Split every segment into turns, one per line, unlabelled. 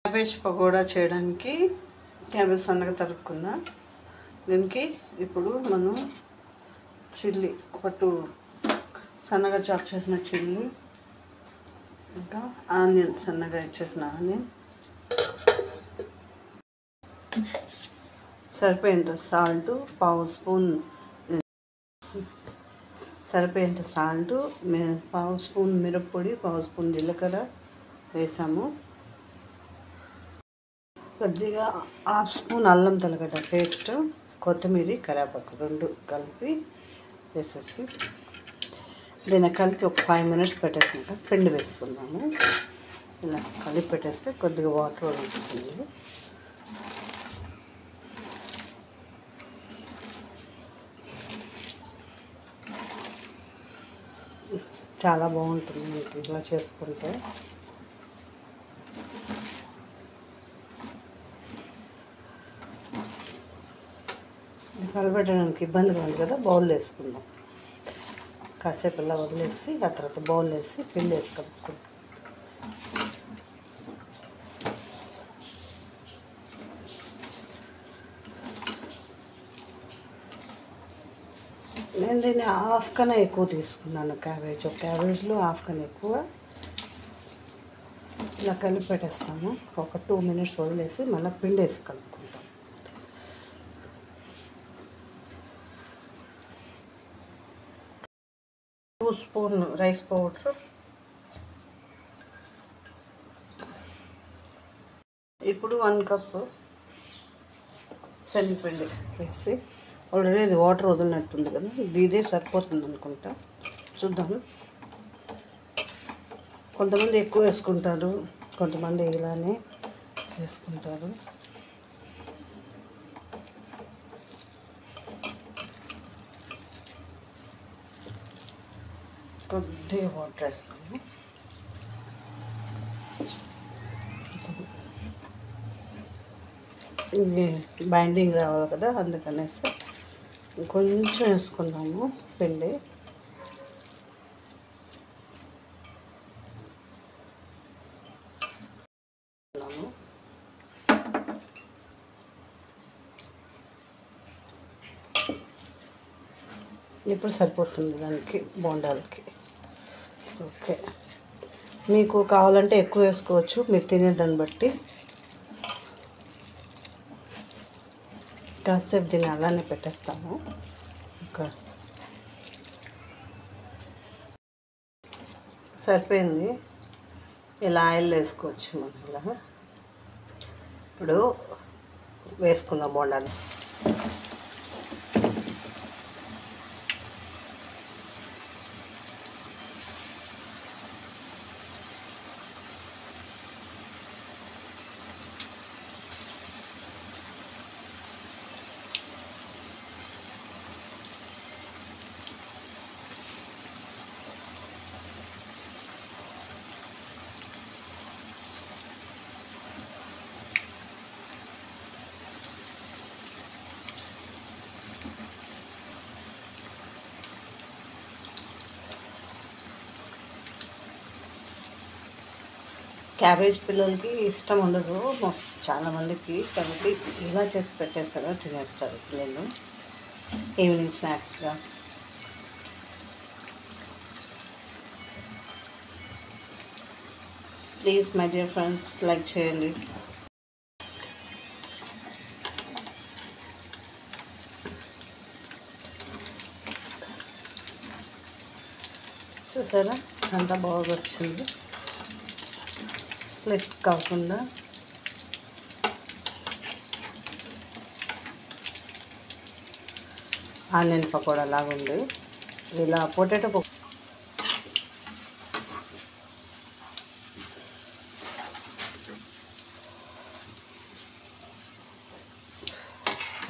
Cabbage pakoda చేయడానికి cabbage సన్నగా తరుక్కున్నా. దీనికి ఇప్పుడు మనం చిల్లీ ఒక 2 సన్నగా చాప్ చేసిన చిల్లీ, ఇంకా ఆనియన్ సన్నగా ఇచ్చేసిన ఆనియన్, సరిపోయేంత సాల్ట్, పావు స్పూన్ సరిపోయేంత సాల్ట్, పావు స్పూన్ మిరప్పొడి, పావు స్పూన్ జీలకర్ర వేసాము. కొద్దిగా హాఫ్ స్పూన్ అల్లం తెల్లగడ్డ పేస్ట్, కొత్తిమీర, కరివేపాకు 2 కలిపి వేసేసి దీన్ని కలిపి ఒక 5 minutes పెట్టేసినాక పిండి వేసుకుందాము. ఇలా కలిపి పెట్టేస్తే కొద్దిగా వాటర్ వదులుతుంది. చాలా బాగుంటుంది మనకి ఇలా చేసుకుంటే. కలపెట్టడానికి ఇబ్బందిగా ఉంది కదా, బౌల్ వేసుకుందాం. కాసేపు ఇలా వదిలేసి ఆ తర్వాత బౌల్ వేసి పిండి వేసి కలుపుకుందాం. నేను దీన్ని హాఫ్ కన్నా ఎక్కువ తీసుకున్నాను. క్యాబేజ్లో హాఫ్ కన్నా ఎక్కువ. ఇలా కలిపి పెట్టేస్తాము. ఒక 2 minutes వదిలేసి మళ్ళీ పిండి వేసి కలుపుకుంటాం. టూ స్పూన్ రైస్ పౌడర్, ఇప్పుడు 1 కప్ శనగపిండి వేసి, ఆల్రెడీ ఇది వాటర్ వదిలినట్టుంది కదా, ఇదే సరిపోతుంది అనుకుంటా. చూద్దాం. కొంతమంది ఎక్కువ వేసుకుంటారు, కొంతమంది ఇలానే చేసుకుంటారు. కొద్దిగా వాటర్ వేస్తాము. ఇది బైండింగ్ రావాలి కదా, అందుకనేసి కొంచెం వేసుకున్నాము పిండి. ఇప్పుడు సరిపోతుంది దానికి, బోండాలకి. ఓకే, మీకు కావాలంటే ఎక్కువ వేసుకోవచ్చు, మీరు తినేదాన్ని బట్టి. కాసేపు దీన్ని అలానే పెట్టేస్తాము. సరిపోయింది. ఇలా ఆయిల్ వేసుకోవచ్చు మనం. ఇలా ఇప్పుడు వేసుకుందాం బోండాలు. క్యాబేజ్ పిల్లలకి ఇష్టం ఉండదు చాలామందికి, కాబట్టి ఇలా చేసి పెట్టేస్తారు, తినేస్తారు పిల్లలు ఈవినింగ్ స్నాక్స్గా. Please my dear friends, like చేయండి. చూసారా అంతా బాగా వచ్చింది, స్ప్లిట్ కాకుండా. ఆనియన్ పకోడా లాగా ఉంది. ఇలా పొటాటో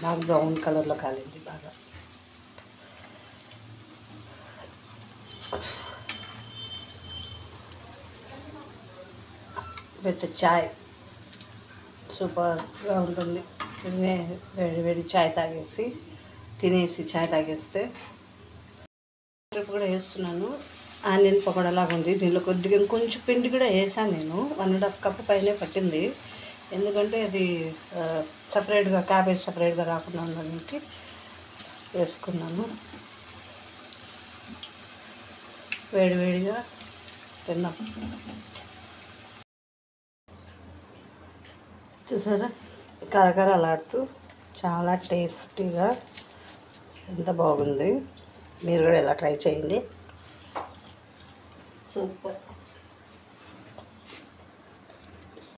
బాగా బ్రౌన్ కలర్లో కాలింది బాగా. విత్ చాయ్ సూపర్గా ఉంటుంది. వేడి వేడి చాయ్ తాగేసి తినేసి చాయ్ తాగేస్తే. కూడా వేస్తున్నాను. ఆనియన్ పకోడా లాగా ఉంది. దీనిలో కొద్దిగా కొంచెం పిండి కూడా వేసాను నేను. 1.5 కప్ పైనే పట్టింది. ఎందుకంటే అది సపరేట్గా క్యాబేజ్ సపరేట్గా రాకుండా ఉండడానికి వేసుకున్నాను. వేడివేడిగా తిన్నాం. చూసారా, కరకరలాడుతూ చాలా టేస్టీగా ఎంత బాగుంది. మీరు కూడా ఇలా ట్రై చేయండి. సూపర్.